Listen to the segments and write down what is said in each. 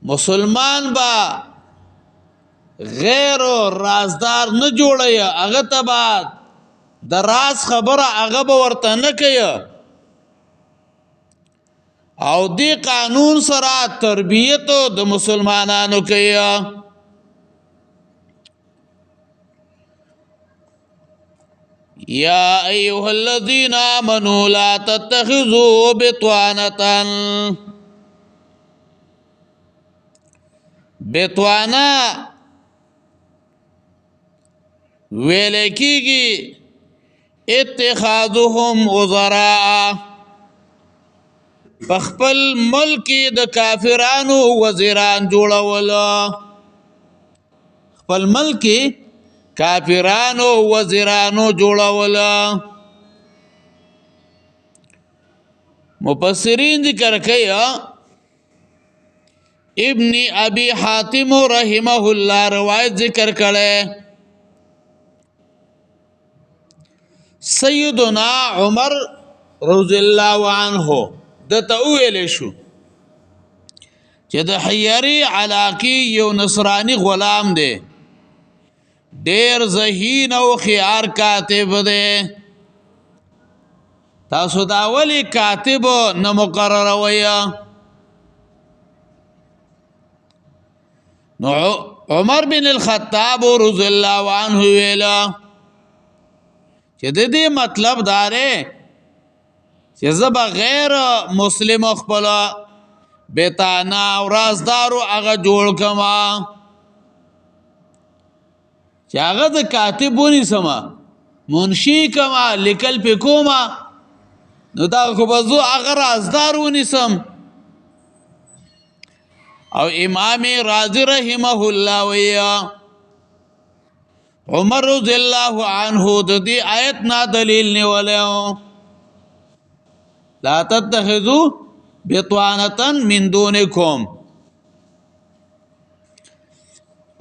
مسلمان با غیر رازدار نه جوړي هغه ته به د راز خبره هغه به ورته نه کوي او دی قانون سره تربیت د مسلمانانو کوي. یا ایها الذین آمنوا لا تتخذوا بطانة بطانه ویل کیږي اتخاذهم وزراء بخپل ملک د کافرانو وزیران جوړول خپل ملک کافرانو وزیرانو جوړول. مفسرین ذکر کوي ابن ابي حاتم رحمه الله روایت ذکر کړي سیدنا عمر رضی الله عنه د تویل شو چې د حیری علاقی یو نصرانی غلام دی ډیر ذہین او خيار کاتب دی تاسو دا ولی کاتب نه مقرر ویا نو عمر بن الخطاب رضی الله عنه ویلا چې د دې مطلب داره چې زب غیر مسلم خپل بیتانا او رازدارو هغه جوړ کما چې هغه د کاتبونی سما منشی کما لیکل په کوما نو دا خو بزو هغه رازدارونی سم. او امام رازی رحمه الله ویا عمر رضی الله عنه د دې آیت نا دلیل نیولیو لا تتخذوا بطانة من دونکم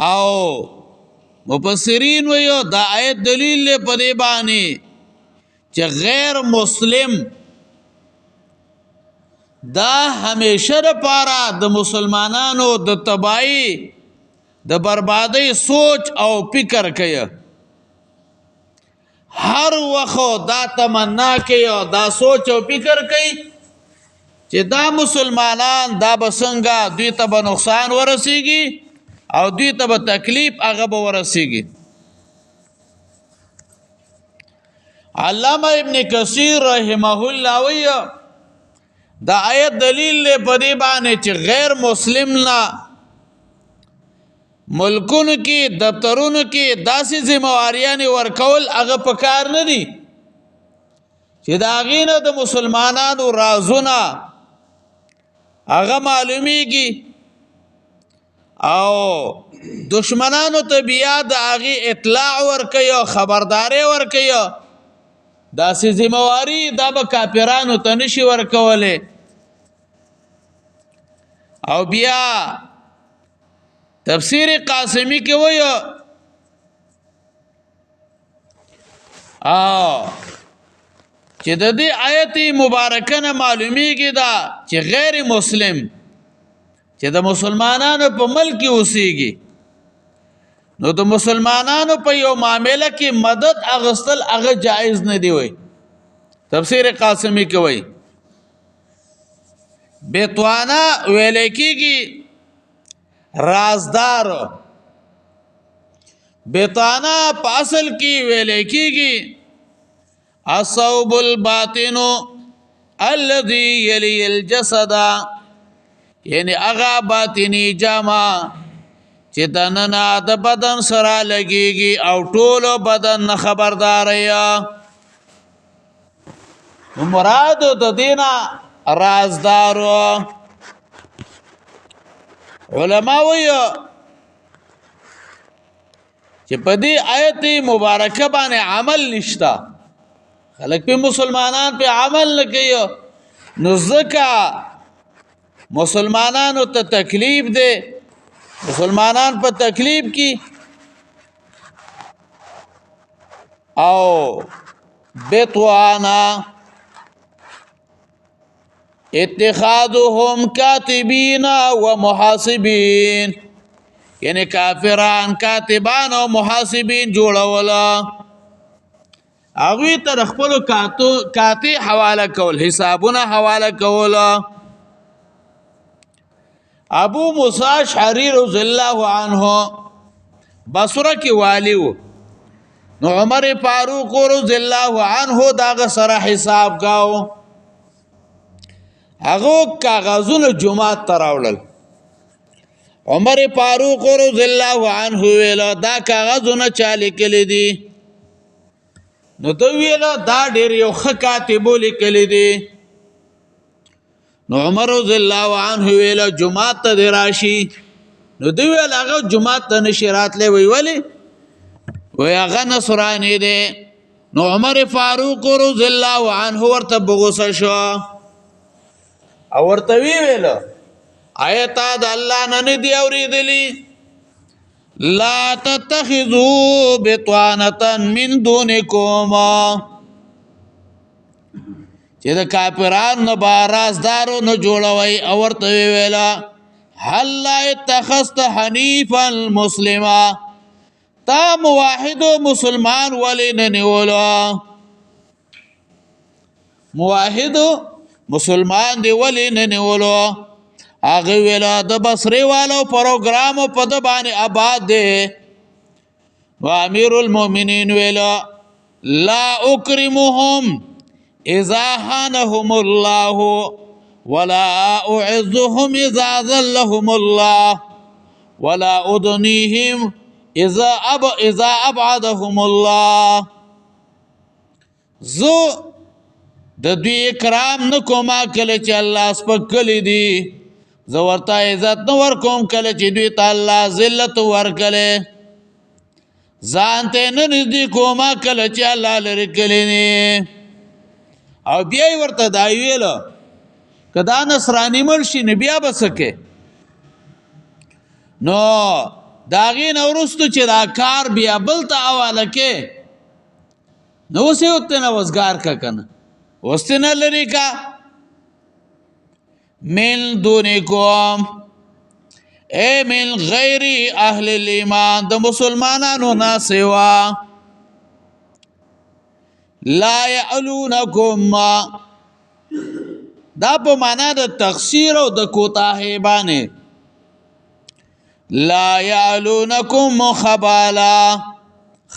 او مفسرین ویو دا آیت دلیل له پدې باندې چې غیر مسلم دا همیشه لپاره د مسلمانانو د تباہی د بربادی سوچ او فکر کوي هر وخت دا تمنا کوي دا سوچ او فکر کوي چې دا مسلمانان دا بسنګا دوی ته به نقصان ورسیږي او دوی ته به تکلیف هغه به ورسیږي. علامه ابن کثیر رحمه الله وی دا آیت دلیل له پدې باندې چې غیر مسلم نه ملکونو کې دفترونو کې داسې ذمہواریاں ورکول هغه پکار نه دي چې دا غینه د مسلمانانو رازونه هغه معلومیږي او دشمنانو ته بیا د هغه اطلاع ورکي او خبرداري ورکي داسې ذمہواری دا به کافرانو ته نشي ورکوله. او بیا تفسیر قاسمی کې وایو چې د دې آیت مبارکه نه معلومیږي دا چې غیر مسلم چې د مسلمانانو په ملک اوسېږي نو د مسلمانانو په یو معاملې کې مدد اغستل هغه جایز نه دی وای. تفسیر قاسمی کې وای بیتوانا ویل کېږي رازدار بیتوانا په اصل کې ویل کېږي الصوب الباطن الذي يلي الجسد یعنی هغه باطنی جامه چې دننه د بدن سره لګيږي او ټولو بدن نه خبردار یا مراد د دینه رازدار. علماء وایي چې په دې آیت مبارکه باندې عمل نشتا خلک په مسلمانان په عمل نه کوي نو ځکه مسلمانانو ته تکلیف دی مسلمانان په تکلیف کی او بیتوانا اتخاذهم کاتبین و محاسبین، یعنی کافران کاتبان او محاسبین جوړولا، هغوی ته د خپلو کاتی حواله کول، حسابونه حواله کولا. ابو موسی اشعری رضی الله عنه بصره کې والی و، نو عمر فاروق رضی الله عنه داغه سره حساب کاو، هغه کاغذونه جمعات ته راوړل. عمر فاروق رضی الله عنه ویل دا کاغذونه چا لیکلي دي؟ نو دوی ویل دا ډېر یو ښه کاتب لیکلي دي. نو عمر رضی الله عنه ویل جمعات ته دې راشي. نو دوی ویل هغه جمعات ته نشي راتلی. وی ولې؟ وی هغه نصرانی دی. نو عمر فاروق رضی الله عنه ورته بغوسه شو او ورته ویل آیتا د الله نه دی اوریدلی لا تتخذوا بطانه من دونکم، چې د کافرانو نه بارازدارو نه جوړوي. او ورته ویلا هل لا اتخذت حنیفا مسلما، تا موحد مسلمان ولی نه نیولا، موحد مسلمان دی ولی نه نیولو. هغه ویلا د بصری والو پروګرام په د باندې آباد دی. و امیر المؤمنین ویلا لا اکرمهم اذا هانهم الله ولا اعزهم اذا ذلهم الله ولا ادنيهم اذا ابعدهم الله. زو د دوی اکرام نکوما کله چې الله سپک کلی دی، زه ورته عزت نه ورکوم کله چې دوی ته الله ذلت ورکلی. ځان ته نه نږدې کومه کله چې الله لرې کلی دی. او بیا یې ورته دا ویله که دا نصراني مړ شي نو بیا به څه کوې؟ نو د هغې نه وروستو چې دا کار بیا بل ته حواله کې، نو اوس یې ورته نه وزګار که که نه اوس ته نه لرې که. من دونکم اے من غیر اهل الایمان، د مسلمانانو نه سوا. لا یعلونکم، دا په معنا د تقصیر او د کوتاهی باندې. لا یعلونکم خبالا،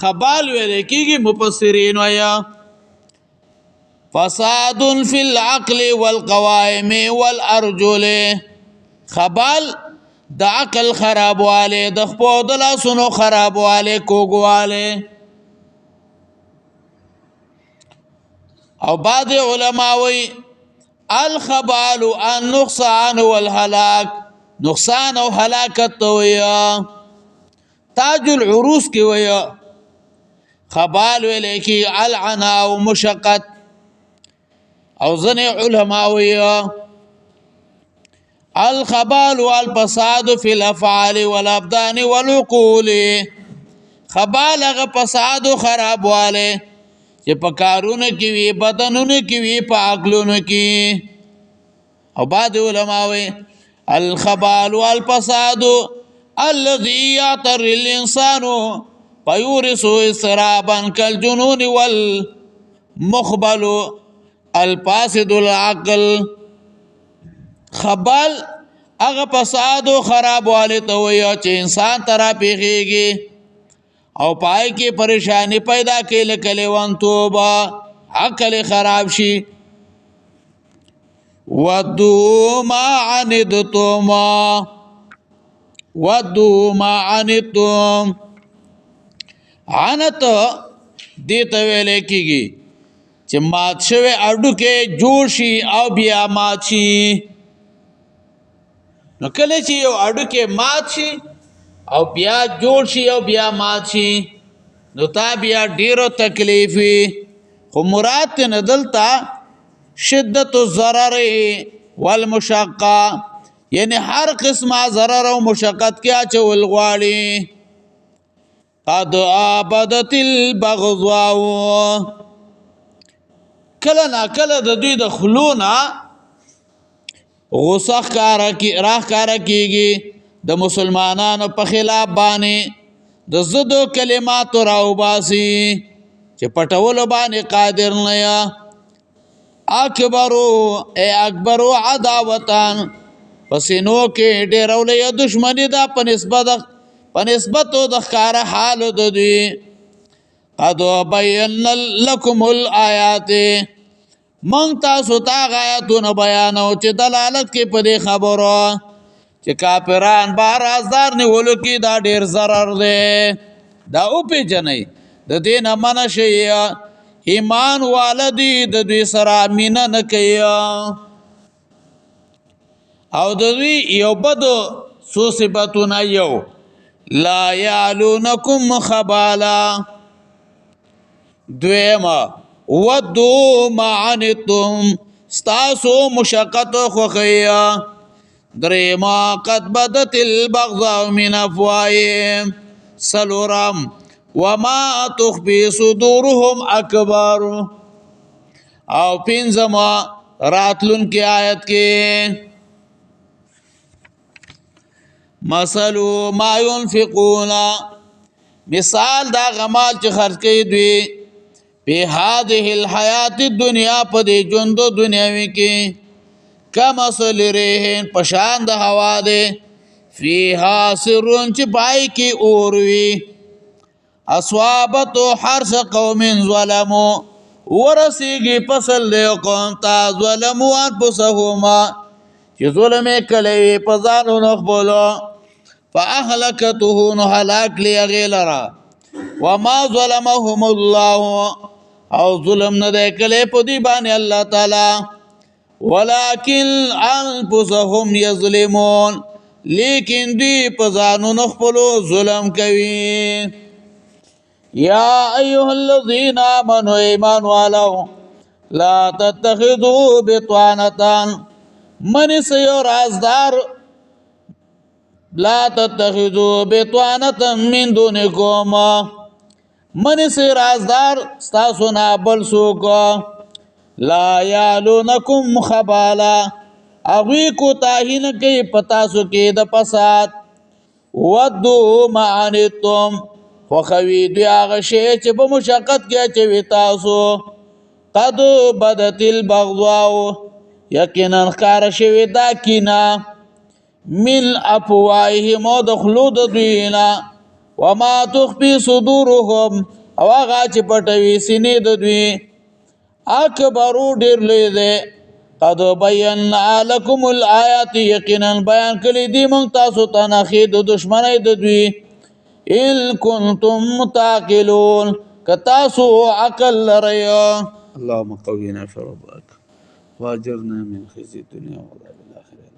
خبال ویل کېږي مفسرین وایي فساد فی العقل والقوائم والارجل. خبال د عقل خرابواله، د خپو د لاسونو خرابواله، کوګواله. او بعض علما وی الخبال النقصان والهلاك، نقصان او هلاکت تو ویا. تاج العروس کی ویا خبال ویل کی العنا او مشقت. او ځنې علما ویا الخبال والفساد فی الافعال والابدان والعقول. خبال هغه فساد او خرابواله چې په کارونو کې وي، بدنونو کې وي، په عقلونو کې. او بعض علما وی الخبال والفساد الذي يعتر الانسان فيورث اضطرابا كالجنون والمخبل الفاسد العقل. خبال هغه فساد او خرابواله ته وایي چې انسان ترا پیږي او پای کې پریشانی پیدا کوي، لکه لیوانتوبه، عقل خراب شي. ودو ما عنتم، ودو ما عنتم. عنت دې ته ویل کېږي چې مات شوی اډوکې جوړ شي او بیا مات شي. نو کله چې یو اډوکې مات شي او بیا جوړ شي او بیا مات شي، نو تا بیا ډیرو تکلیف وي. خو مراد ته نه دلته شدت الضرر والمشقه، یعنی هر قسمه ضرر او مشقت کې اچول غواړي. قد آبدت البغضاء، کله نا کله د دوی د خلونه غصه راښکاره کیږي د مسلمانانو په خلاف باندې د ضدو کلماتو راوباسي چې پټولو باندې قادر نه یا اکبرو عداوتان پسینو کې ډیرولې دشمنی دا په نسبتو د ښکاره حال د دوی قد بینا لکم الآیات من تاسو ته آیاتونه بیانو چې دلالت کې په دې خبرو چې کافران به رازدار نیولو کې دا ډیر ضرر دی دا وپېژنئ د دې نه منع شئ ایمان والدي د دوی سره مینه نه کوي او د دوی یو بدو څو صفتونه یو لا یعلونکم خبالا دویمه ودو ما عنتم ستاسو مشقت خوخیا دریما قد بدت البغضاء من افواههم سلورم وما تخفي صدورهم اکبر او پنځما راتلون کی آیت کې مثل ما ينفقون مثال دا غمال چې خرج کوي دوی په هذه الحیات الدنیا په دې ژوند دنیاوي کې کمثل ریحین پشان د هوا ده فیها سرون چې پای کې اور وي اصوابت حرث قوم ظلموا ورسیږي فصل له قوم ته ظلموا انفسهم چې ظلم کړي په ځانو خپلو فاهلكته نو هلاك لغیلرا وما ظلمهم الله او ظلم نه کړي په دې باندې الله تعالی ولكن انفسهم يظلمون لیکن دی په ځانو خپلو ظلم کوي یا ایها الذين امنوا ایمان والو لا تتخذوا بطانه من سيو رازدار لا تتخذوا بطانه من دونكم من سي رازدار ستاسو نه بل څوک لا یعلونکم خبالا اغوی کو تاہین کی پتاسو کی د فساد ودو معنتم وخوی دوی آغا شی چې په مشقت کې چوي تاسو قد بدت البغضاء یقینا ښکار شوی دا کینا من افواههم دخلود دوینا وما تخفي صدورهم او هغه چې پټوي سینې د دوی اکبرو ډیر لوی دی قد بینا لکم الآیات یقینا بیان کړي دي موږ تاسو ته نښې د دشمنۍ د دوی ان کنتم تعقلون که تاسو عقل لرئ اللهم قوینا فی ربک واجرنا من خزي الدنيا وعذاب الاخره